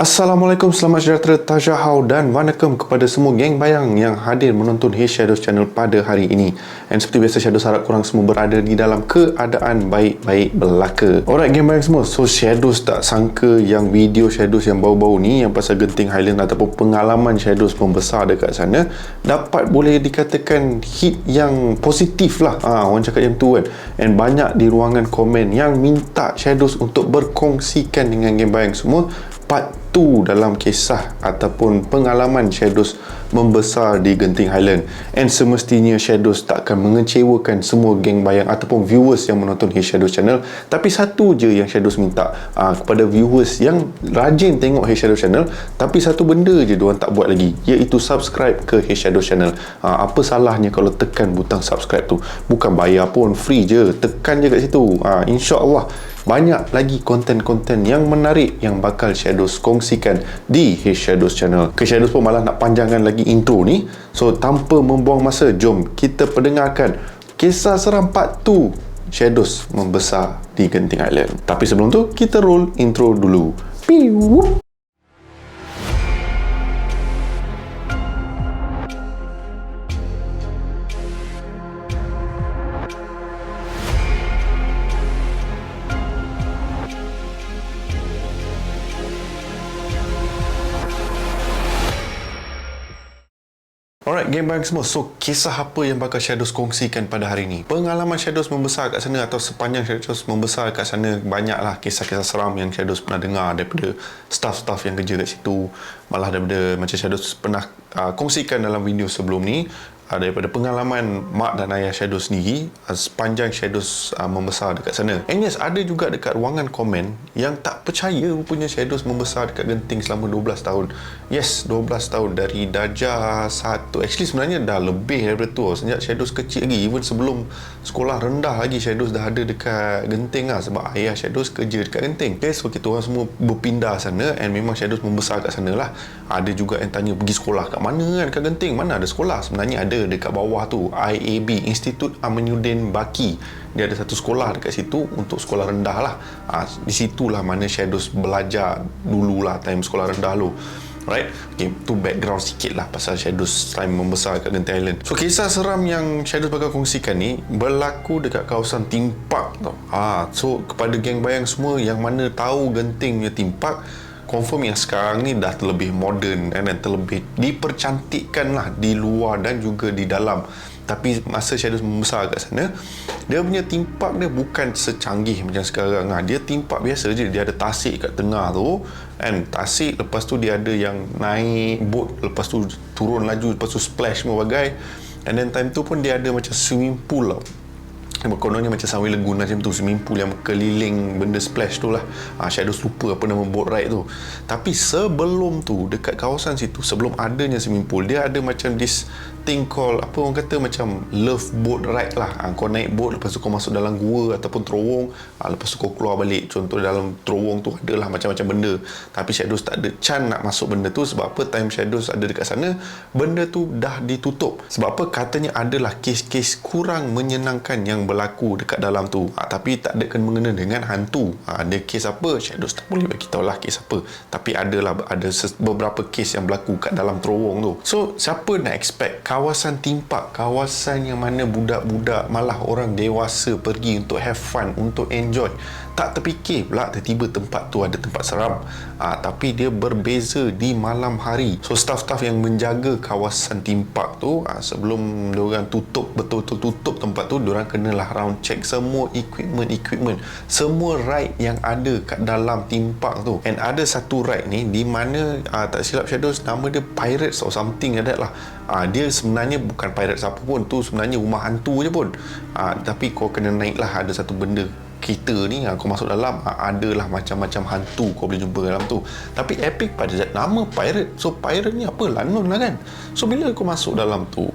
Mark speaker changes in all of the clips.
Speaker 1: Assalamualaikum, selamat sejahtera, tajahau dan vanakkam kepada semua geng bayang yang hadir menonton Hey Shadows Channel pada hari ini. Dan seperti biasa, Shadows harap korang semua berada di dalam keadaan baik-baik belaka. Alright geng bayang semua, so Shadows tak sangka yang video Shadows yang bau-bau ni, yang pasal Genting Highland ataupun pengalaman Shadows membesar dekat sana, dapat boleh dikatakan hit yang positif lah. Orang cakap yang tu kan. And banyak di ruangan komen yang minta Shadows untuk berkongsikan dengan geng bayang semua part 2 dalam kisah ataupun pengalaman Shadows membesar di Genting Highland. And semestinya Shadows takkan mengecewakan semua geng bayang ataupun viewers yang menonton Hey Shadows Channel. Tapi satu je yang Shadows minta kepada viewers yang rajin tengok Hey Shadows Channel, tapi satu benda je diorang tak buat lagi, iaitu subscribe ke Hey Shadows Channel. Apa salahnya kalau tekan butang subscribe tu? Bukan bayar pun, free je, tekan je kat situ. InsyaAllah banyak lagi konten-konten yang menarik yang bakal Shadows kongsikan di Hey Shadows Channel. Shadows pun malah nak panjangkan lagi intro ni. So tanpa membuang masa, jom kita pendengarkan kisah seram part 2 Shadows membesar di Genting Highland. Tapi sebelum tu, kita roll intro dulu. Piu. Alright geng bayang semua, so kisah apa yang bakal Shadows kongsikan pada hari ni? Pengalaman Shadows membesar kat sana atau sepanjang Shadows membesar kat sana, banyaklah kisah-kisah seram yang Shadows pernah dengar daripada staff-staff yang kerja kat situ. Malah daripada macam Shadows pernah kongsikan dalam video sebelum ni, daripada pengalaman mak dan ayah Shadows sendiri sepanjang Shadows membesar dekat sana. And yes, ada juga dekat ruangan komen yang tak percaya rupanya Shadows membesar dekat Genting selama 12 tahun. Yes, 12 tahun dari darjah 1. Actually sebenarnya dah lebih daripada tu. Sejak Shadows kecil lagi, even sebelum sekolah rendah lagi, Shadows dah ada dekat Genting lah, sebab ayah Shadows kerja dekat Genting. Okay, so kita orang semua berpindah sana and memang Shadows membesar kat sana lah. Ada juga yang tanya pergi sekolah kat mana kan, kat Genting mana ada sekolah? Sebenarnya ada dekat bawah tu, IAB, Institut Aminuddin Baki. Dia ada satu sekolah dekat situ untuk sekolah rendah lah. Di situlah mana Shadows belajar dululah time sekolah rendah dulu. Right? Okay, tu background sikit lah pasal Shadows time membesar kat Genting Island. So kisah seram yang Shadows bakal kongsikan ni berlaku dekat kawasan theme park tau. So kepada geng bayang semua yang mana tahu Genting punya theme park, confirm yang sekarang ni dah terlebih moden dan terlebih dipercantikkan lah di luar dan juga di dalam. Tapi masa Shadows membesar kat sana, dia punya theme park dia bukan secanggih macam sekarang. Dia theme park biasa je. Dia ada tasik kat tengah tu, and tasik, lepas tu dia ada yang naik boat, lepas tu turun laju, lepas tu splash semua bagai. And then time tu pun dia ada macam swimming pool tau. Kononnya macam Sunway Lagoon macam tu, swimming pool yang keliling benda splash tu lah. Shadows lupa apa nama boat ride tu. Tapi sebelum tu, dekat kawasan situ, sebelum adanya swimming pool, dia ada macam this thing called, apa orang kata, macam love boat ride lah. Kau naik boat, lepas tu kau masuk dalam gua ataupun terowong, lepas tu kau keluar balik. Contoh dalam terowong tu adalah macam-macam benda. Tapi Shadows tak ada can nak masuk benda tu. Sebab apa? Time Shadows ada dekat sana, benda tu dah ditutup. Sebab apa? Katanya adalah kes-kes kurang menyenangkan yang berlaku dekat dalam tu. Tapi tak ada kena mengena dengan hantu. Ada kes apa? Shadows tak boleh bagi tahu lah kes apa. Tapi ada beberapa kes yang berlaku kat dalam terowong tu. So siapa nak expect kawasan theme park, kawasan yang mana budak-budak, malah orang dewasa pergi untuk have fun, untuk enjoy, tak terfikir pula tiba-tiba tempat tu ada tempat seram. Tapi dia berbeza di malam hari. So staff-staff yang menjaga kawasan theme park tu, sebelum diorang tutup, betul-betul tutup tempat tu, diorang kenalah round check semua equipment, semua ride yang ada kat dalam theme park tu. And ada satu ride ni di mana tak silap Shadows, nama dia Pirates or something like that lah. Dia sebenarnya bukan Pirates apa pun, tu sebenarnya rumah hantu je pun. Tapi kau kena naik lah, ada satu benda kereta ni, kau masuk dalam, adalah macam-macam hantu kau boleh jumpa dalam tu. Tapi epic pada nama Pirate. So Pirate ni apa? Lanun lah kan. So bila kau masuk dalam tu,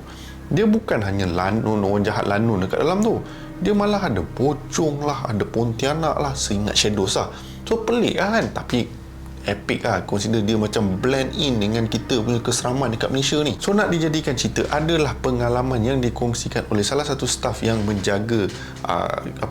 Speaker 1: dia bukan hanya lanun, orang jahat lanun dekat dalam tu. Dia malah ada pocong lah, ada pontianak lah, seingat Shadows lah. So pelik lah kan. Tapi epic lah. Consider dia macam blend in dengan kita punya keseraman dekat Malaysia ni. So nak dijadikan cerita, adalah pengalaman yang dikongsikan oleh salah satu staff yang menjaga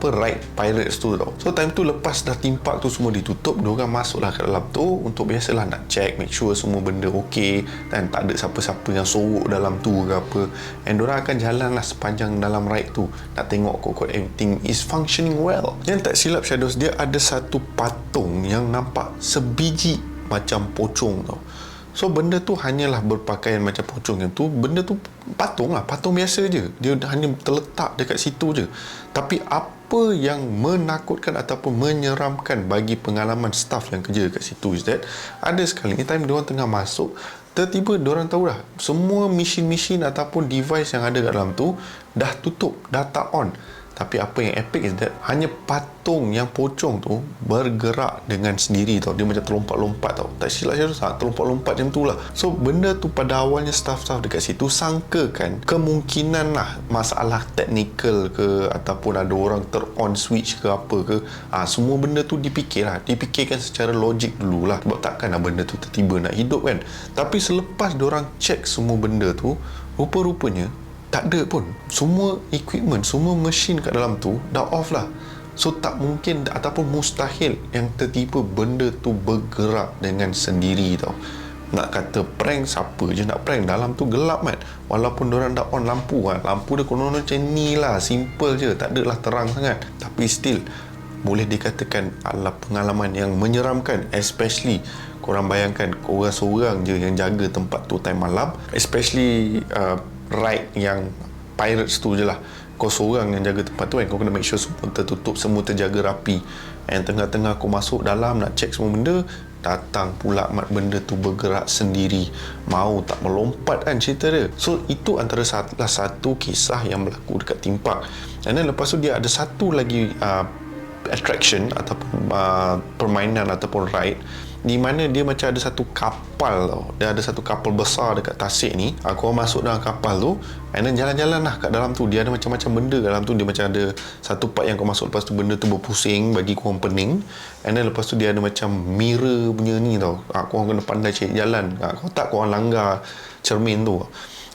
Speaker 1: ride Pirates tu tau. So time tu lepas dah theme park tu semua ditutup, diorang masuklah ke dalam tu untuk biasalah nak check, make sure semua benda okey dan tak ada siapa-siapa yang sorok dalam tu ke apa. And diorang akan jalan lah sepanjang dalam ride tu, nak tengok kok everything is functioning well. Yang tak silap Shadows, dia ada satu patung yang nampak sebiji macam pocong tau. So benda tu hanyalah berpakaian macam pocong yang tu. Benda tu patung lah, patung biasa je. Dia hanya terletak dekat situ je. Tapi apa yang menakutkan ataupun menyeramkan bagi pengalaman staff yang kerja dekat situ is that ada sekali ni time diorang tengah masuk, tiba-tiba diorang tahu dah semua mesin-mesin ataupun device yang ada kat dalam tu dah tutup, dah tak on. Tapi apa yang epic is that hanya patung yang pocong tu bergerak dengan sendiri tau. Dia macam terlompat-lompat tau. Tak silap saya terlompat-lompat macam tu lah. So benda tu pada awalnya staff-staff dekat situ sangkakan kemungkinan lah masalah teknikal ke, ataupun ada orang ter-on switch ke apa ke. Semua benda tu dipikirkan secara logik dululah. Sebab takkan lah benda tu tiba-tiba nak hidup kan. Tapi selepas diorang check semua benda tu, rupa-rupanya tak ada pun. Semua equipment, semua mesin kat dalam tu dah off lah. So tak mungkin ataupun mustahil yang tiba-tiba benda tu bergerak dengan sendiri tau. Nak kata prank, siapa je nak prank? Dalam tu gelap kan. Walaupun diorang dah on lampu kan. Lampu dia konon macam ni lah, simple je, tak adalah terang sangat. Tapi still boleh dikatakan adalah pengalaman yang menyeramkan. Especially korang bayangkan korang seorang je yang jaga tempat tu time malam. Especially ride yang Pirates tu je lah. Kau seorang yang jaga tempat tu kan. Kau kena make sure semua tertutup, semua terjaga rapi. And tengah-tengah kau masuk dalam nak check semua benda, datang pula benda tu bergerak sendiri. Mau tak melompat kan cerita dia. So itu antara salah satu kisah yang berlaku dekat theme park. And then lepas tu dia ada satu lagi attraction ataupun permainan ataupun ride di mana dia macam ada satu kapal tau. Dia ada satu kapal besar dekat Tasik ni. Aku masuk dalam kapal tu and then jalan-jalan lah kat dalam tu. Dia ada macam-macam benda dalam tu. Dia macam ada satu part yang kau masuk, lepas tu benda tu berpusing bagi korang pening. And then lepas tu dia ada macam mirror punya ni tau. Korang kena pandai cari jalan. Kalau tak korang langgar cermin tu.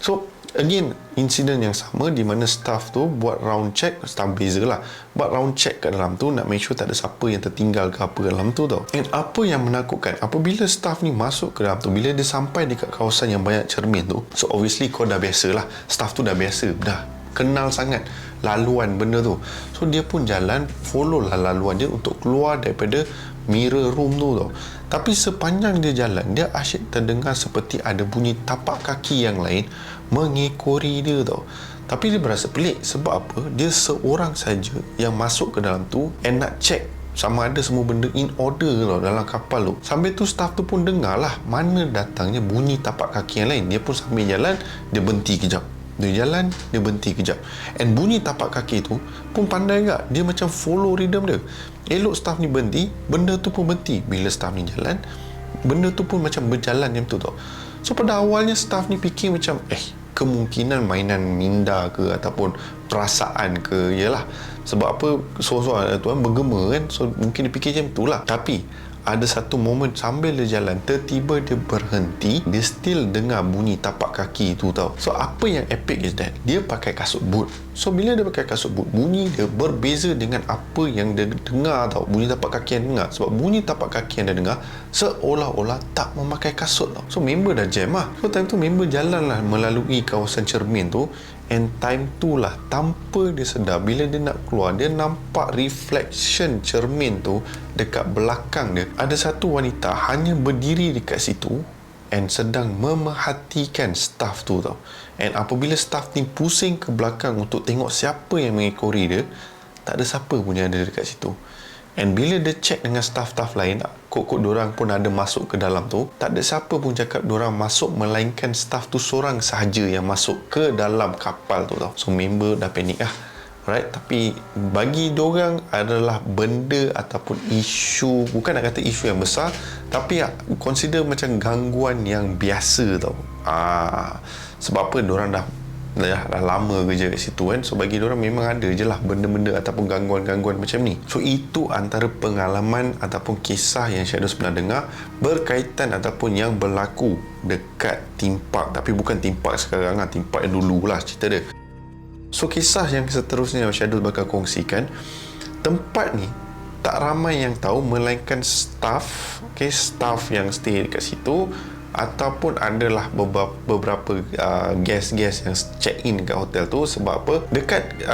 Speaker 1: So again, insiden yang sama di mana staff tu buat round check, staff beza lah, buat round check kat dalam tu nak make sure tak ada siapa yang tertinggal ke apa dalam tu tau. And apa yang menakutkan, apabila staff ni masuk ke dalam tu, bila dia sampai dekat kawasan yang banyak cermin tu, so obviously kau dah biasa lah, staff tu dah biasa, dah kenal sangat laluan benda tu. So dia pun jalan, follow lah laluan dia untuk keluar daripada mirror room tu tau. Tapi sepanjang dia jalan, dia asyik terdengar seperti ada bunyi tapak kaki yang lain mengekori dia tau. Tapi dia berasa pelik. Sebab apa? Dia seorang saja yang masuk ke dalam tu and nak check sama ada semua benda in order tau dalam kapal tu. Sambil tu staff tu pun dengar lah mana datangnya bunyi tapak kaki yang lain. Dia pun sambil jalan, dia berhenti kejap. Dia jalan, dia berhenti kejap. And bunyi tapak kaki tu pun pandai tak? Dia macam follow rhythm dia. Elok staff ni berhenti, benda tu pun berhenti. Bila staff ni jalan, benda tu pun macam berjalan macam tu tau. So pada awalnya staff ni fikir macam kemungkinan mainan minda ke ataupun perasaan ke. Yalah, sebab apa seorang-seorang tuan bergema kan. So mungkin dia fikir macam tu lah. Tapi ada satu momen sambil dia jalan, tiba-tiba dia berhenti, dia still dengar bunyi tapak kaki tu tau. So apa yang epic is that dia pakai kasut boot. So bila dia pakai kasut boot, bunyi dia berbeza dengan apa yang dia dengar tau, bunyi tapak kaki yang dengar. Sebab bunyi tapak kaki yang dia dengar seolah-olah tak memakai kasut tau. So member dah jam lah. So time tu member jalan lah melalui kawasan cermin tu. And time tu lah, tanpa dia sedar, bila dia nak keluar, dia nampak reflection cermin tu dekat belakang dia. Ada satu wanita hanya berdiri dekat situ and sedang memerhatikan staff tu tau. And apabila staff ni pusing ke belakang untuk tengok siapa yang mengekori dia, tak ada siapa pun yang ada dekat situ. And bila dia check dengan staff-staff lain, kok diorang pun ada masuk ke dalam tu, tak ada siapa pun cakap diorang masuk, melainkan staff tu seorang sahaja yang masuk ke dalam kapal tu tau. So member dah panik lah. Alright, tapi bagi diorang adalah benda ataupun isu, bukan nak kata isu yang besar, tapi consider macam gangguan yang biasa tau. Sebab apa? Diorang dah dah lama kerja kat situ kan. So bagi diorang memang ada je lah benda-benda ataupun gangguan-gangguan macam ni. So itu antara pengalaman ataupun kisah yang Shadows pernah dengar berkaitan ataupun yang berlaku dekat theme park. Tapi bukan theme park sekarang lah, theme park yang dulu lah cerita dia. So kisah yang seterusnya yang Shadows bakal kongsikan, tempat ni tak ramai yang tahu melainkan staff, staff yang stay dekat situ, ataupun adalah beberapa guest-guest yang check in kat hotel tu. Sebab apa? Dekat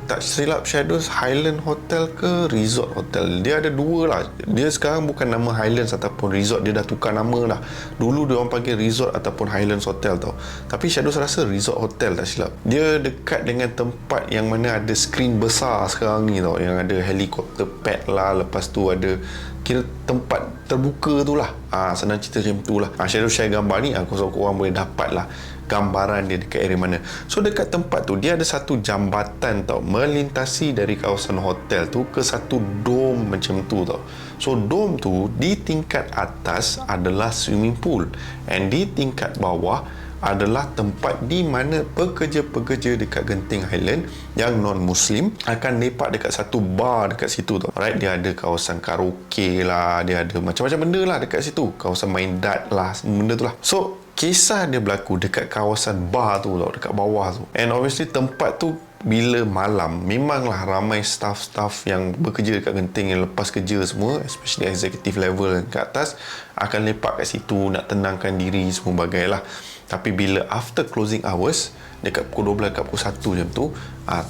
Speaker 1: tak silap Shadows Highland Hotel ke Resort Hotel, dia ada dua lah. Dia sekarang bukan nama Highlands ataupun Resort, dia dah tukar nama dah. Dulu dia orang panggil Resort ataupun Highlands Hotel tau, tapi Shadows rasa Resort Hotel tak silap. Dia dekat dengan tempat yang mana ada skrin besar sekarang ni tau, yang ada helikopter pad lah, lepas tu ada kira tempat terbuka tu lah. Senang cerita macam tu lah. Shadow share gambar ni, korang boleh dapat lah gambaran dia dekat area mana. So dekat tempat tu dia ada satu jambatan tau, melintasi dari kawasan hotel tu ke satu dome macam tu tau. So dome tu di tingkat atas adalah swimming pool, and di tingkat bawah adalah tempat di mana pekerja-pekerja dekat Genting Highland yang non-Muslim akan lepak dekat satu bar dekat situ tau. Alright, dia ada kawasan karaoke lah, dia ada macam-macam benda lah dekat situ, kawasan main dart lah, benda tu lah. So kisah dia berlaku dekat kawasan bar tu tau, dekat bawah tu. And obviously tempat tu bila malam memanglah ramai staff-staff yang bekerja dekat Genting yang lepas kerja semua, especially executive level ke atas, akan lepak kat situ nak tenangkan diri semua bagai lah. Tapi bila after closing hours dekat pukul 12 dekat pukul 1 jam tu,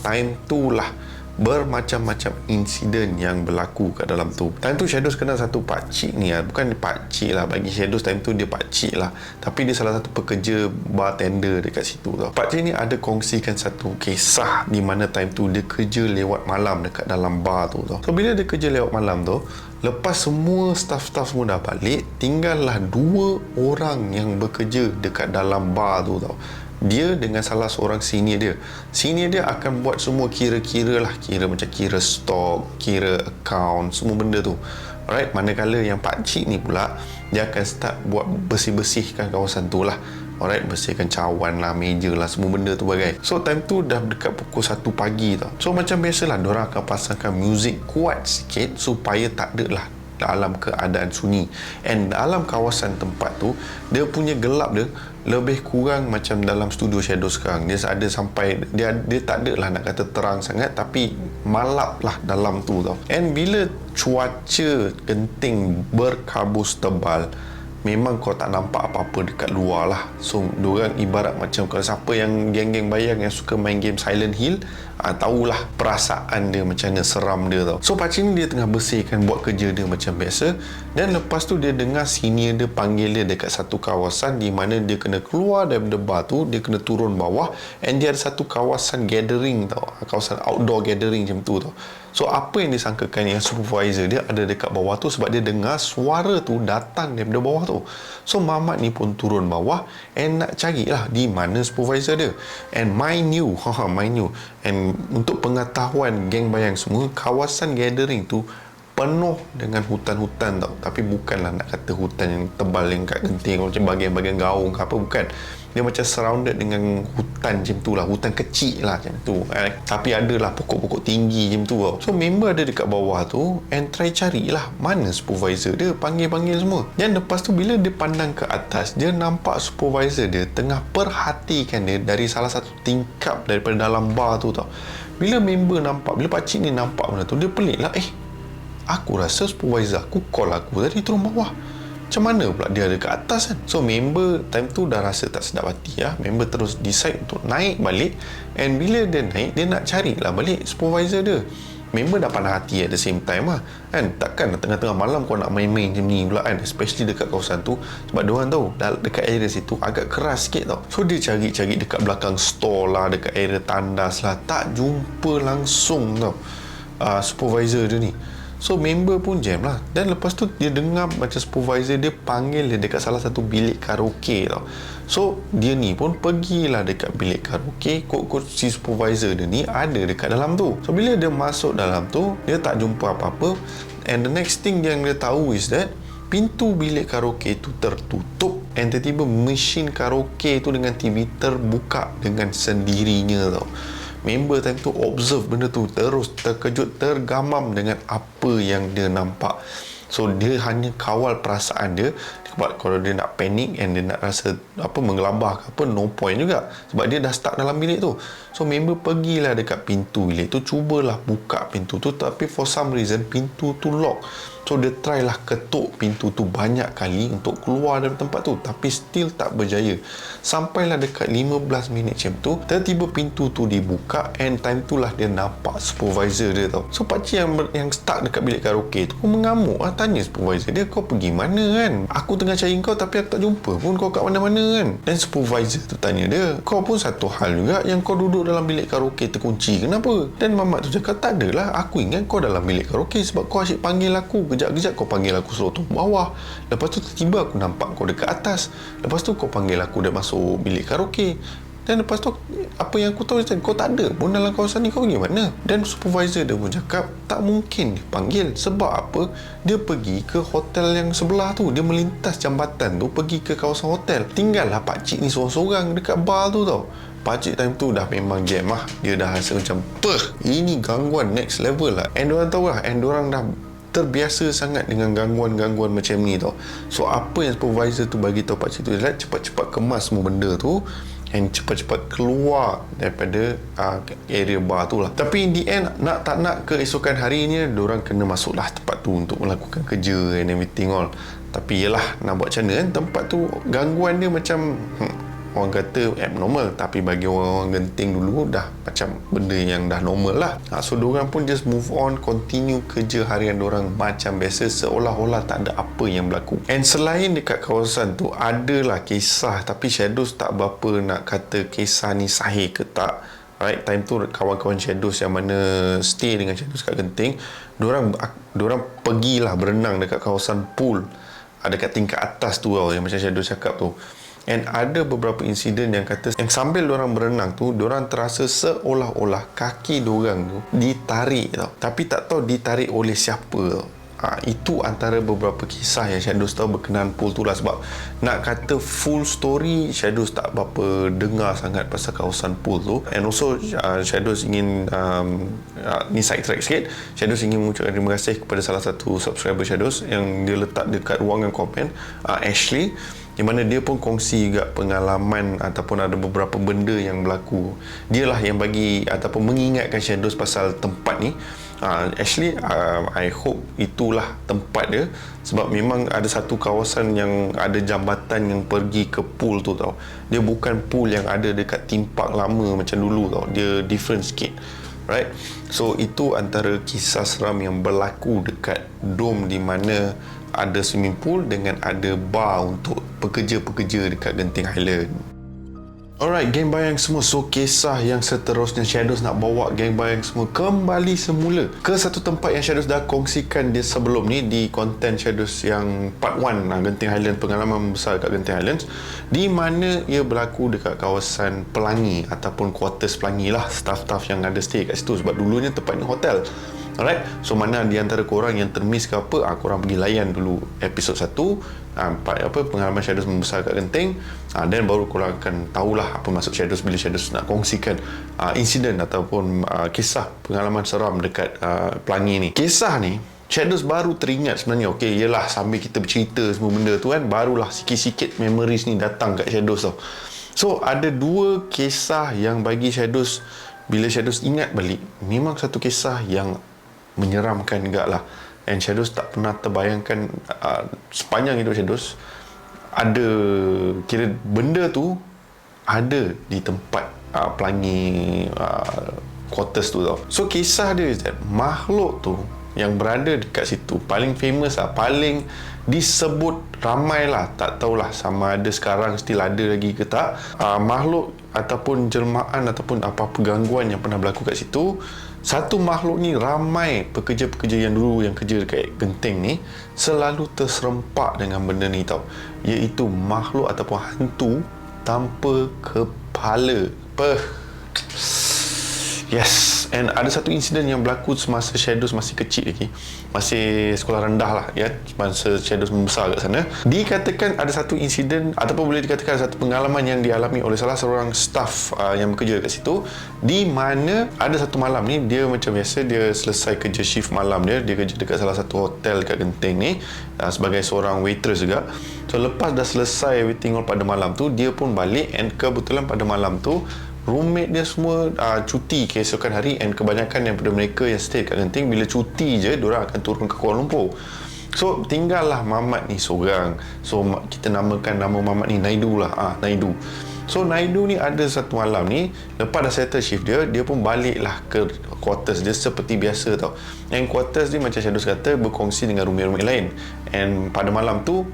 Speaker 1: time tu lah bermacam-macam insiden yang berlaku kat dalam tu. Time tu Shadows kenal satu pakcik ni lah. Bukan pakcik lah, bagi Shadows time tu dia pakcik lah, tapi dia salah satu pekerja bartender dekat situ tau. Pakcik ni ada kongsikan satu kisah di mana time tu dia kerja lewat malam dekat dalam bar tu tau. So bila dia kerja lewat malam tu, lepas semua staff-staff semua dah balik, tinggallah dua orang yang bekerja dekat dalam bar tu tau. Dia dengan salah seorang senior dia. Senior dia akan buat semua kira-kira lah, kira macam kira stok, kira account, semua benda tu. Alright, manakala yang pakcik ni pula dia akan start buat bersih-bersihkan kawasan tu lah. Alright, bersihkan cawan lah, meja lah, semua benda tu bagai. So time tu dah dekat pukul 1 pagi tau. So macam biasalah diorang akan pasangkan muzik kuat sikit supaya tak ada lah dalam keadaan sunyi. And dalam kawasan tempat tu dia punya gelap dia lebih kurang macam dalam studio Shadow sekarang. Dia ada sampai dia tak ada lah nak kata terang sangat, tapi malap lah dalam tu tau. And bila cuaca Genting berkabus tebal, memang kau tak nampak apa-apa dekat luar lah. So diorang ibarat macam, kalau siapa yang geng-geng bayang yang suka main game Silent Hill, tahulah perasaan dia macam mana seram dia tau. So pakcik ni dia tengah bersihkan, buat kerja dia macam biasa, dan lepas tu dia dengar senior dia panggil dia dekat satu kawasan di mana dia kena keluar daripada bar tu, dia kena turun bawah, and dia ada satu kawasan gathering tau, kawasan outdoor gathering macam tu tau. So apa yang disangkakan yang supervisor dia ada dekat bawah tu, sebab dia dengar suara tu datang daripada bawah tu. So Mamat ni pun turun bawah and nak carilah di mana supervisor dia. And mind you, and untuk pengetahuan geng bayang semua, kawasan gathering tu penuh dengan hutan-hutan tau. Tapi bukanlah nak kata hutan yang tebal yang kat Genting macam bahagian-bahagian gaung ke apa, bukan. Dia macam surrounded dengan hutan macam tu lah, hutan kecil lah macam tu, tapi adalah pokok-pokok tinggi macam tu tau. So member ada dekat bawah tu and try carilah mana supervisor dia, panggil-panggil semua. Dan lepas tu bila dia pandang ke atas, dia nampak supervisor dia tengah perhatikan dia dari salah satu tingkap daripada dalam bar tu tau. Bila member nampak, bila pakcik ni nampak benda tu, dia pelik lah, aku rasa supervisor aku call aku tadi turun bawah, macam mana pula dia ada ke atas kan. So member time tu dah rasa tak sedap hati lah. Member terus decide untuk naik balik, and bila dia naik, dia nak carilah balik supervisor dia. Member dah pandai hati at the same time lah kan. Takkan tengah-tengah malam kau nak main-main macam ni pula kan, especially dekat kawasan tu, sebab diorang tahu dekat area situ agak keras sikit tau. So dia cari-cari dekat belakang store lah, dekat area tandas lah, tak jumpa langsung tau supervisor dia ni. So member pun jam lah. Dan lepas tu dia dengar macam supervisor dia panggil dia dekat salah satu bilik karaoke tau. So dia ni pun pergilah dekat bilik karaoke, kod-kod si supervisor dia ni ada dekat dalam tu. So bila dia masuk dalam tu, dia tak jumpa apa-apa, and the next thing yang dia tahu is that pintu bilik karaoke tu tertutup And tiba-tiba mesin karaoke tu dengan TV terbuka dengan sendirinya tau. Member time tu observe benda tu, terus terkejut, tergamam dengan apa yang dia nampak. So dia hanya kawal perasaan dia. Sebab kalau dia nak panik and dia nak rasa menggelabah ke apa, no point juga. Sebab dia dah stuck dalam bilik tu. So member pergilah dekat pintu bilik tu, cubalah buka pintu tu, tapi for some reason pintu tu lock. So dia try lah ketuk pintu tu banyak kali untuk keluar dari tempat tu, tapi still tak berjaya. Sampailah dekat 15 minit macam tu, tiba-tiba pintu tu dibuka, and time tu lah dia nampak supervisor dia tau. So pakcik yang stuck dekat bilik karaoke tu mengamuk lah, tanya supervisor dia, kau pergi mana kan? Aku tengah cari kau tapi aku tak jumpa pun, kau kat mana-mana kan? Dan supervisor tu tanya dia, kau pun satu hal juga yang kau duduk dalam bilik karaoke terkunci, kenapa? Dan mamat tu cakap, tak adalah, aku ingat kau dalam bilik karaoke sebab kau asyik panggil aku, kejap-kejap kau panggil aku suruh turun bawah, lepas tu tiba-tiba aku nampak kau dekat atas, lepas tu kau panggil aku dah masuk bilik karaoke, dan lepas tu apa yang aku tahu kau tak ada pun dalam kawasan ni, kau pergi mana? Dan supervisor dia pun cakap tak mungkin dipanggil. Sebab apa? Dia pergi ke hotel yang sebelah tu, dia melintas jambatan tu pergi ke kawasan hotel, tinggallah pakcik ni seorang-seorang dekat bar tu tau. Pakcik time tu dah memang jam lah, dia dah rasa macam ini gangguan next level lah. And diorang tahu lah, and diorang dah terbiasa sangat dengan gangguan-gangguan macam ni tau. So apa yang supervisor tu bagi tahu pakcik tu adalah cepat-cepat kemas semua benda tu and cepat-cepat keluar daripada area bar tu lah. Tapi in the end, nak tak nak keesokan harinya diorang kena masuk lah tempat tu untuk melakukan kerja and everything all. Tapi yelah, nak buat macam mana kan, tempat tu gangguan dia macam orang kata abnormal, tapi bagi orang-orang genting dulu dah macam benda yang dah normal lah. So diorang pun just move on, continue kerja harian diorang macam biasa, seolah-olah tak ada apa yang berlaku. And selain dekat kawasan tu, adalah kisah, tapi Shadows tak berapa nak kata kisah ni sahih ke tak. Right, time tu kawan-kawan Shadows yang mana stay dengan Shadows kat Genting, diorang pergilah berenang dekat kawasan pool dekat tingkat atas tu tau, yang macam Shadows cakap tu. And ada beberapa insiden yang kata yang sambil diorang berenang tu, diorang terasa seolah-olah kaki diorang tu ditarik tau, tapi tak tahu ditarik oleh siapa tau. Itu antara beberapa kisah yang Shadows tahu berkenaan pool tu lah. Sebab nak kata full story, Shadows tak berapa dengar sangat pasal kawasan pool tu. And also Shadows ingin ni side track sikit, Shadows ingin mengucapkan terima kasih kepada salah satu subscriber Shadows yang dia letak dekat ruangan komen, Ashley, di mana dia pun kongsi juga pengalaman ataupun ada beberapa benda yang berlaku. Dialah yang bagi ataupun mengingatkan Shadows pasal tempat ni. Actually I hope itulah tempat dia, sebab memang ada satu kawasan yang ada jambatan yang pergi ke pool tu tau. Dia bukan pool yang ada dekat theme park lama macam dulu tau, dia different sikit. Right, so itu antara kisah seram yang berlaku dekat dom di mana ada swimming pool dengan ada bar untuk pekerja-pekerja dekat Genting Highland. Alright, geng bayang semua, so kisah yang seterusnya Shadows nak bawa geng bayang semua kembali semula ke satu tempat yang Shadows dah kongsikan dia sebelum ni di konten Shadows yang part 1 Genting Highland, pengalaman besar kat Genting Highlands, di mana ia berlaku dekat kawasan Pelangi ataupun quarters Pelangi lah, staff-staff yang ada stay kat situ, sebab dulunya tempatnya hotel. Alright, so mana di antara korang yang termiss ke apa, korang pergi layan dulu episod 1, pengalaman Shadows membesar kat Genting, dan baru korang akan tahulah apa maksud Shadows bila Shadows nak kongsikan insiden ataupun kisah pengalaman seram dekat Pelangi ni. Kisah ni Shadows baru teringat sebenarnya. Okay, yelah, sambil kita bercerita semua benda tu kan, barulah sikit-sikit memories ni datang kat Shadows tau. So ada dua kisah yang bagi Shadows, bila Shadows ingat balik, memang satu kisah yang menyeramkan juga lah. And Shadows tak pernah terbayangkan sepanjang hidup Shadows ada kira benda tu ada di tempat Pelangi quarters tu tau. So kisah dia makhluk tu yang berada dekat situ paling famous lah, paling disebut ramai lah, tak tahulah sama ada sekarang still ada lagi ke tak, makhluk ataupun jelmaan ataupun apa-apa gangguan yang pernah berlaku kat situ. Satu makhluk ni ramai pekerja-pekerja yang dulu yang kerja dekat Genting ni selalu terserempak dengan benda ni tau, iaitu makhluk ataupun hantu tanpa kepala. Yes, And ada satu insiden yang berlaku semasa Shadows masih kecil lagi, masih sekolah rendah lah ya, masa Shadows membesar kat sana. Dikatakan ada satu insiden ataupun boleh dikatakan ada satu pengalaman yang dialami oleh salah seorang staff yang bekerja kat situ, di mana ada satu malam ni dia macam biasa, dia selesai kerja shift malam dia kerja dekat salah satu hotel dekat Genting ni sebagai seorang waitress juga. So lepas dah selesai everything all pada malam tu, dia pun balik, and kebetulan pada malam tu roommate dia semua cuti keesokan hari, and kebanyakan daripada mereka yang stay kat Genting bila cuti je diorang akan turun ke Kuala Lumpur. So tinggallah Mamat ni seorang. So kita namakan nama Mamat ni Naidu lah, Naidu. So Naidu ni ada satu malam ni, lepas dah settle shift dia pun baliklah ke quarters dia seperti biasa tau. And quarters dia macam Shadows kata berkongsi dengan roommate-roommate lain. And pada malam tu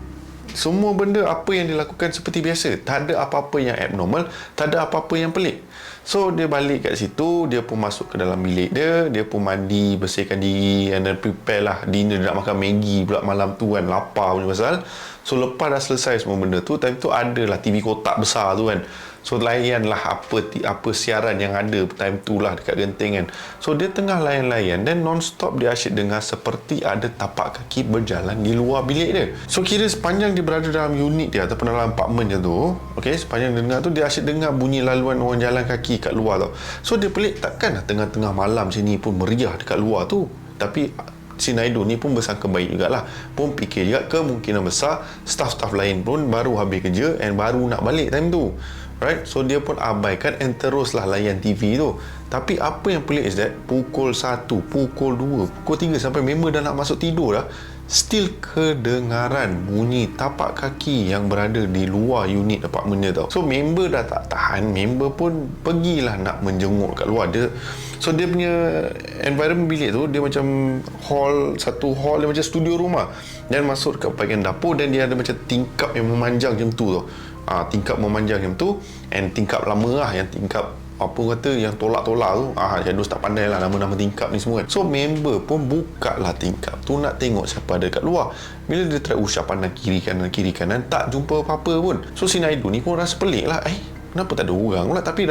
Speaker 1: semua benda apa yang dilakukan seperti biasa, tak ada apa-apa yang abnormal, tak ada apa-apa yang pelik. So dia balik kat situ, dia pun masuk ke dalam bilik dia pun mandi, bersihkan diri, and then prepare lah dinner. Dia nak makan Maggi pula malam tu kan, lapar punya pasal. So lepas dah selesai semua benda tu, time tu adalah TV kotak besar tu kan. So layanlah apa siaran yang ada time tu lah dekat Genting kan. So dia tengah layan-layan, dan non-stop dia asyik dengar seperti ada tapak kaki berjalan di luar bilik dia. So kira sepanjang dia berada dalam unit dia ataupun dalam apartmen dia tu, okay, sepanjang dia dengar tu, dia asyik dengar bunyi laluan orang jalan kaki kat luar tau. So dia pelik, takkan lah tengah-tengah malam sini pun meriah dekat luar tu. Tapi si Naidu ni pun bersangka baik jugalah, pun fikir juga kemungkinan besar staff-staff lain pun baru habis kerja and baru nak balik time tu, right? So dia pun abaikan and teruslah layan TV tu. Tapi apa yang pelik is that pukul 1, pukul 2, pukul 3 sampai member dah nak masuk tidur dah, still kedengaran bunyi tapak kaki yang berada di luar unit apartmen dia tau. So member dah tak tahan, member pun pergilah nak menjenguk kat luar dia. So dia punya environment bilik tu dia macam satu hall dia macam studio rumah, dan masuk ke bahagian dapur, dan dia ada macam tingkap yang memanjang macam tu tau. Tingkap memanjang macam tu, and tingkap lama lah, yang tingkap apa kata yang tolak-tolak tu. Shadows tak pandai lah nama-nama tingkap ni semua kan. So member pun buka lah tingkap tu nak tengok siapa ada kat luar. Bila dia try usap pandang kiri kanan, tak jumpa apa-apa pun. So si Naidu ni pun rasa pelik lah, kenapa tak ada orang pula. Tapi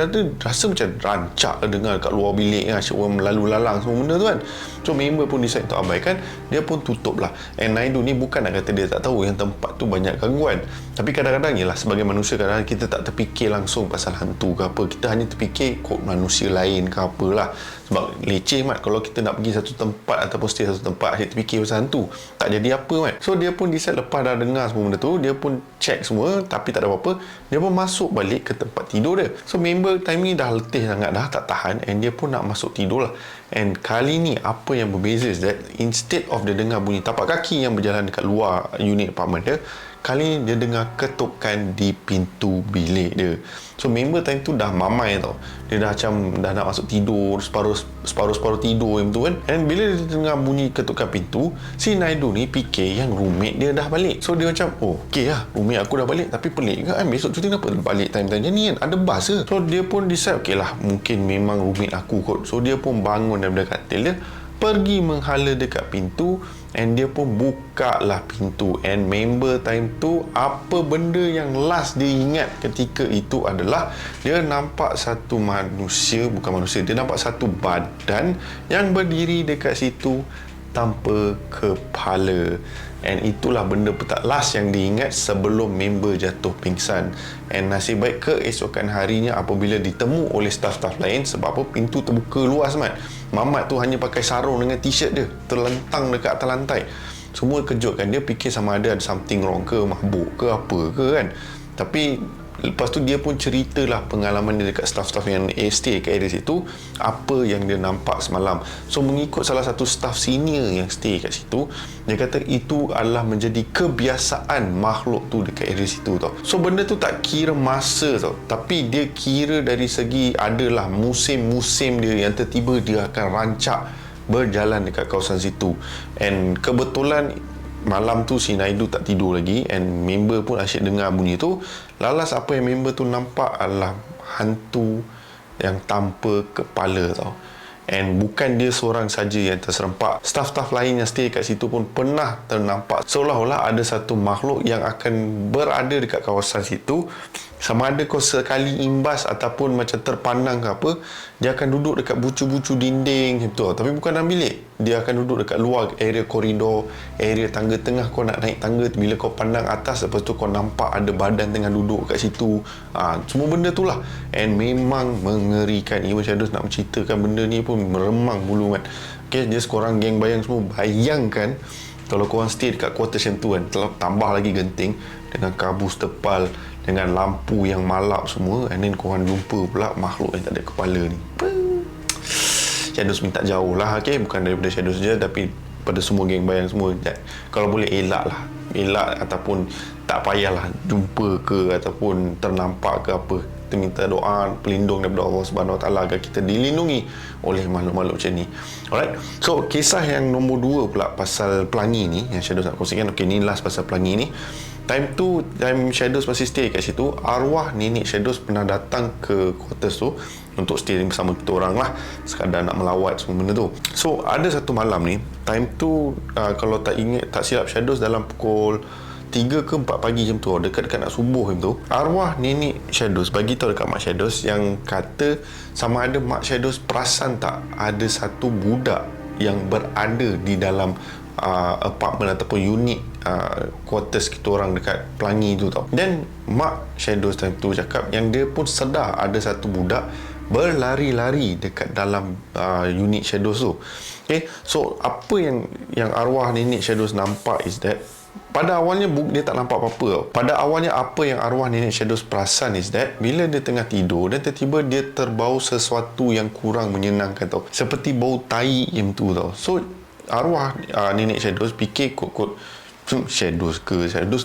Speaker 1: rasa macam rancak lah dengar kat luar bilik kan, asyik orang melalu lalang semua benda tu kan. So member pun decide untuk abaikan, dia pun tutup lah. And Naidu ni bukan nak kata dia tak tahu yang tempat tu banyak gangguan, tapi kadang-kadang yelah, sebagai manusia kadang-kadang kita tak terfikir langsung pasal hantu ke apa. Kita hanya terfikir kot manusia lain ke apalah. Sebab leceh mat kalau kita nak pergi satu tempat ataupun stay satu tempat asyik terfikir pasal hantu, tak jadi apa mat. So dia pun decide lepas dah dengar semua benda tu, dia pun check semua tapi tak ada apa-apa, dia pun masuk balik ke tempat tidur dia. So member time ni dah letih sangat, dah tak tahan, and dia pun nak masuk tidur lah. And kali ni apa yang berbeza is that instead of dia dengar bunyi tapak kaki yang berjalan dekat luar unit apartment dia, kali ni dia dengar ketukan di pintu bilik dia. So member time tu dah mamai tau, dia dah macam dah nak masuk tidur, separuh tidur macam tu kan. And bila dia dengar bunyi ketukan pintu, si Naidu ni fikir yang roommate dia dah balik. So dia macam, okey lah, roommate aku dah balik, tapi pelik ke kan, besok cuti kenapa balik time-time macam ni kan, ada bas ke? So dia pun decide, okey lah, mungkin memang roommate aku kot. So dia pun bangun daripada katil dia, pergi menghala dekat pintu, and dia pun buka lah pintu. And member time tu, apa benda yang last dia ingat ketika itu adalah dia nampak satu manusia, bukan manusia, dia nampak satu badan yang berdiri dekat situ tanpa kepala. And itulah benda petak last yang diingat sebelum member jatuh pingsan. And nasib baik keesokan harinya apabila ditemu oleh staff-staff lain, sebab apa, pintu terbuka luas mat. Mamat tu hanya pakai sarung dengan t-shirt dia, terlentang dekat atas lantai. Semua kejut kan, dia fikir sama ada something wrong ke, mabuk ke apa ke kan. Tapi lepas tu dia pun ceritalah pengalaman dia dekat staff-staff yang stay kat area situ, apa yang dia nampak semalam. So mengikut salah satu staff senior yang stay kat situ, dia kata itu adalah menjadi kebiasaan makhluk tu dekat area situ tau. So benda tu tak kira masa tau, tapi dia kira dari segi adalah musim-musim dia yang tiba-tiba dia akan rancak berjalan dekat kawasan situ. And kebetulan malam tu si Naidu tak tidur lagi, and member pun asyik dengar bunyi tu. Lalas apa yang member tu nampak adalah hantu yang tanpa kepala tau. And bukan dia seorang saja yang terserempak, staff-staff lain yang stay kat situ pun pernah ternampak seolah-olah ada satu makhluk yang akan berada dekat kawasan situ Sama ada kau sekali imbas ataupun macam terpandang ke apa, dia akan duduk dekat bucu-bucu dinding macam tu. Tapi bukan dalam bilik. Dia akan duduk dekat luar, area koridor, area tangga tengah. Kau nak naik tangga, bila kau pandang atas, lepas tu kau nampak ada badan tengah duduk kat situ. Semua benda tu lah. And memang mengerikan. Even Shadows nak menceritakan benda ni pun meremang bulu kan. Okay, just korang geng bayang semua, bayangkan kalau korang stay dekat quarters macam tu kan, tambah lagi genting dengan kabus tebal, dengan lampu yang malap semua, and then korang jumpa pula makhluk yang tak ada kepala ni. Shadows minta jauh lah, okay? Bukan daripada Shadows je, tapi pada semua geng bayang semua. Kalau boleh elak lah, elak ataupun tak payahlah jumpa ke ataupun ternampak ke apa. Kita minta doa pelindung daripada Allah Subhanahu Wa Taala agar kita dilindungi oleh makhluk-makhluk macam ni. Alright. So kisah yang nombor 2 pula pasal pelangi ni yang Shadows nak kongsikan. Okay, ni last pasal pelangi ni. Time Shadows masih stay kat situ, arwah nenek Shadows pernah datang ke quarters tu untuk stay bersama kita orang lah, sekadar nak melawat semua benda tu. So ada satu malam ni, time tu kalau tak silap Shadows dalam pukul 3 ke 4 pagi macam tu, dekat-dekat nak subuh macam tu, arwah nenek Shadows bagi tahu dekat Mak Shadows yang kata sama ada Mak Shadows perasan tak ada satu budak yang berada di dalam apartment ataupun unit quarters kita orang dekat Pelangi tu tau. Dan Mak Shadows time tu cakap yang dia pun sedar ada satu budak berlari-lari dekat dalam unit Shadows tu. Okay, so apa yang arwah nenek Shadows nampak is that pada awalnya dia tak nampak apa-apa tau. Pada awalnya apa yang arwah nenek Shadows perasan is that bila dia tengah tidur dan tiba-tiba dia terbau sesuatu yang kurang menyenangkan tau, seperti bau tai yang tu tau. So arwah nenek Shadows fikir kot Shadows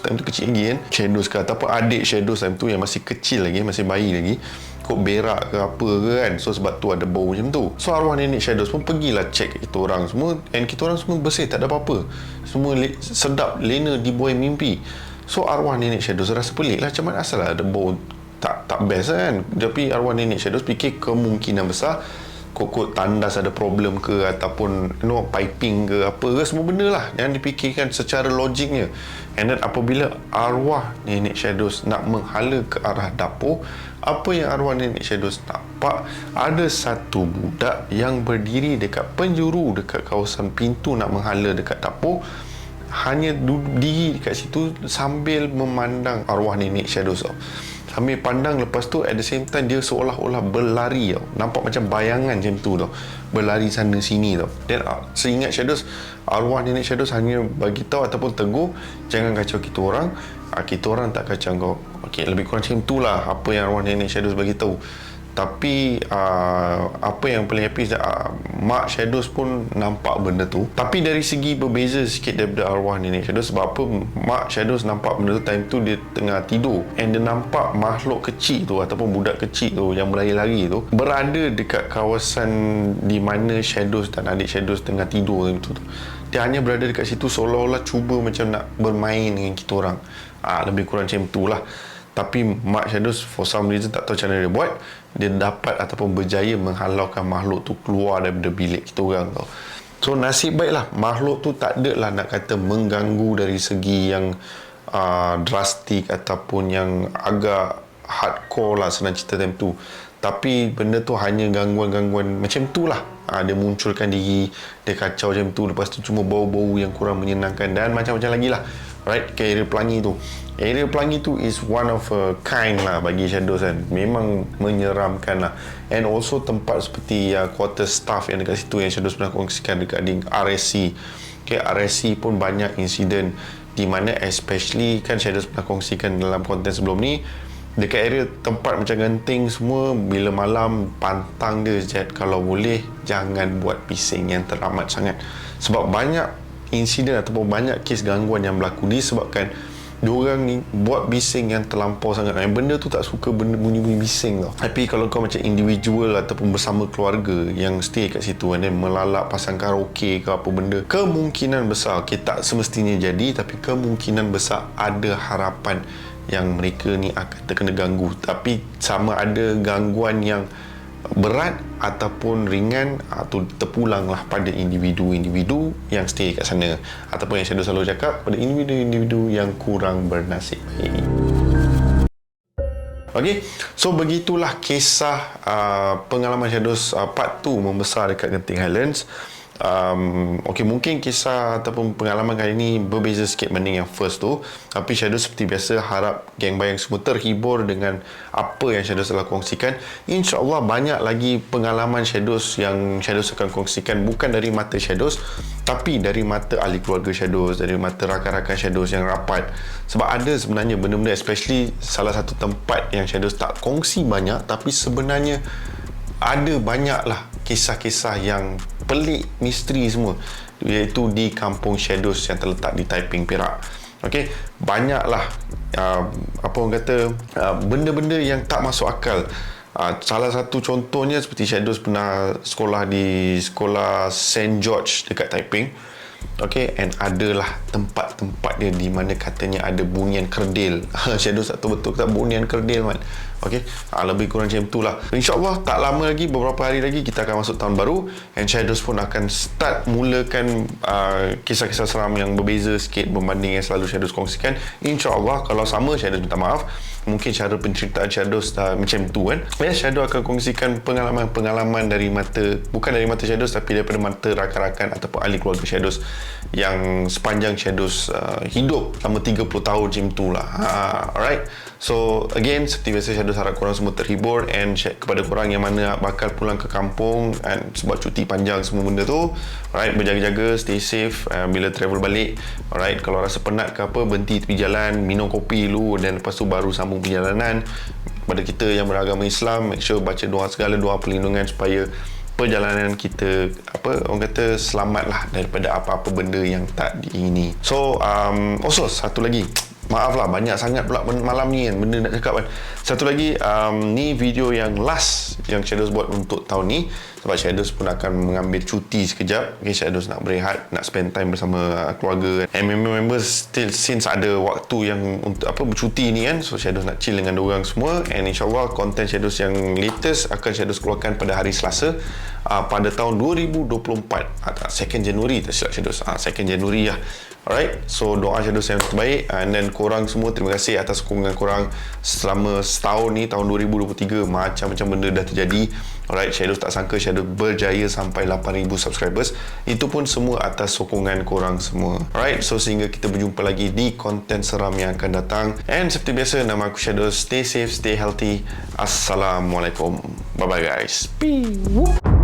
Speaker 1: time tu kecil lagi kan, Shadows ke ataupun adik Shadows time tu yang masih kecil lagi, masih bayi lagi, kok berak ke apa ke kan. So sebab tu ada bau macam tu. So arwah nenek Shadows pun pergilah check kita orang semua, and kita orang semua bersih, tak ada apa-apa, semua sedap, lena di buai mimpi. So arwah nenek Shadows rasa pelik lah, macam mana asal ada bau tak best kan. Tapi arwah nenek Shadows fikir kemungkinan besar kok tandas ada problem ke ataupun piping ke apa ke, semua benda lah yang dipikirkan secara logiknya. And then apabila arwah nenek Shadows nak menghala ke arah dapur, apa yang arwah nenek Shadows nampak, ada satu budak yang berdiri dekat penjuru dekat kawasan pintu nak menghala dekat dapur, hanya duduk diri dekat situ sambil memandang arwah nenek Shadows tau. Sambil pandang, lepas tu at the same time dia seolah-olah berlari tau. Nampak macam bayangan macam tu tau, berlari sana sini tau. Dan seingat Shadows, arwah nenek Shadows hanya bagi tahu ataupun tegur, jangan kacau kita orang, kita orang tak kacau kau. Okey, lebih kurang macam tu lah apa yang arwah nenek Shadows bagi tahu. Tapi apa yang paling happy Mak Shadows pun nampak benda tu, tapi dari segi berbeza sikit daripada arwah nenek Shadows. Sebab apa? Mak Shadows nampak benda tu time tu dia tengah tidur, and dia nampak makhluk kecil tu ataupun budak kecil tu yang berlari-lari tu berada dekat kawasan di mana Shadows dan adik Shadows tengah tidur tu. Dia hanya berada dekat situ seolah-olah cuba macam nak bermain dengan kita orang. Lebih kurang macam tu lah. Tapi Mak Shadows for some reason tak tahu macam mana dia buat, dia dapat ataupun berjaya menghalaukan makhluk tu keluar daripada bilik kita orang tau. So nasib baiklah makhluk tu tak ada lah nak kata mengganggu dari segi yang drastik ataupun yang agak hardcore lah senang cerita time tu. Tapi benda tu hanya gangguan-gangguan macam tu lah. Dia munculkan diri, dia kacau macam tu, lepas tu cuma bau-bau yang kurang menyenangkan dan macam-macam lagi lah. Right, ke area Pelangi tu. Area Pelangi tu is one of a kind lah bagi Shadows kan. Memang menyeramkan lah. And also tempat seperti quarter staff yang dekat situ yang Shadows pernah kongsikan dekat RSC. Okay, RSC pun banyak insiden di mana especially kan Shadows pernah kongsikan dalam konten sebelum ni, dekat area tempat macam Genting semua, bila malam pantang dia kalau boleh jangan buat bising yang teramat sangat. Sebab banyak insiden ataupun banyak kes gangguan yang berlaku disebabkan diorang ni buat bising yang terlampau sangat. Benda tu tak suka benda bunyi-bunyi bising tau. Tapi kalau kau macam individual ataupun bersama keluarga yang stay kat situ dan melalak pasang karaoke ke apa benda, kemungkinan besar, tak semestinya jadi, tapi kemungkinan besar ada harapan yang mereka ni akan terkena ganggu. Tapi sama ada gangguan yang berat ataupun ringan, atau terpulanglah pada individu-individu yang stay kat sana, ataupun yang Shadow selalu cakap, pada individu-individu yang kurang bernasib baik. Okay, so begitulah kisah pengalaman Shadows part 2 membesar dekat Genting Highlands. Okay, mungkin kisah ataupun pengalaman kali ini berbeza sikit berbanding yang first tu, tapi Shadows seperti biasa harap geng bayang semua terhibur dengan apa yang Shadows telah kongsikan. InsyaAllah banyak lagi pengalaman Shadows yang Shadows akan kongsikan, bukan dari mata Shadows tapi dari mata ahli keluarga Shadows, dari mata rakan-rakan Shadows yang rapat. Sebab ada sebenarnya benda-benda, especially salah satu tempat yang Shadows tak kongsi banyak, tapi sebenarnya ada banyaklah kisah-kisah yang pelik, misteri semua, iaitu di kampung Shadows yang terletak di Taiping, Perak. Okey, banyaklah apa orang kata benda-benda yang tak masuk akal. Salah satu contohnya seperti Shadows pernah sekolah di sekolah St. George dekat Taiping. Okay, and adalah tempat-tempat dia di mana katanya ada bunian kerdil. Shadows tak tahu betul tak bunian kerdil man. Okay, lebih kurang macam tu lah. InsyaAllah tak lama lagi, beberapa hari lagi kita akan masuk tahun baru, and Shadows pun akan start mulakan kisah-kisah seram yang berbeza sikit berbanding yang selalu Shadows kongsikan. InsyaAllah kalau sama, Shadows minta maaf. Mungkin cara penceritaan Shadows macam tu kan. Shadows akan kongsikan pengalaman-pengalaman dari mata, bukan dari mata Shadows tapi daripada mata rakan-rakan ataupun ahli keluarga Shadows yang sepanjang Shadows hidup selama 30 tahun macam tu lah. Alright, so again seperti biasa Shadows harap korang semua terhibur, and kepada korang yang mana bakal pulang ke kampung and sebab cuti panjang semua benda tu, alright, berjaga-jaga, stay safe bila travel balik. Alright, kalau rasa penat ke apa, berhenti tepi jalan, minum kopi dulu, dan lepas tu baru sambung perjalanan. Pada kita yang beragama Islam, make sure baca doa, segala doa perlindungan supaya perjalanan kita orang kata selamat lah daripada apa-apa benda yang tak diingini. So also satu lagi, maaf lah banyak sangat pula malam ni kan benda nak cakap kan. Satu lagi, ni video yang last yang Shadows buat untuk tahun ni, sebab Shadows pun akan mengambil cuti sekejap. Okay, Shadows nak berehat, nak spend time bersama keluarga and members still, since ada waktu yang untuk bercuti ni kan, so Shadows nak chill dengan diorang semua. And insyaAllah konten Shadows yang latest akan Shadows keluarkan pada hari Selasa pada tahun 2024, 2nd Januari tak silap Shadows, 2nd Januari lah. Alright, so doa Shadows yang terbaik, and then korang semua terima kasih atas sokongan korang selama setahun ni, tahun 2023. Macam-macam benda dah terjadi. Alright, Shadows tak sangka Shadows berjaya sampai 8,000 subscribers. Itu pun semua atas sokongan korang semua. Alright, so sehingga kita berjumpa lagi di konten seram yang akan datang. And seperti biasa, nama aku Shadows. Stay safe, stay healthy. Assalamualaikum. Bye bye guys. Peace.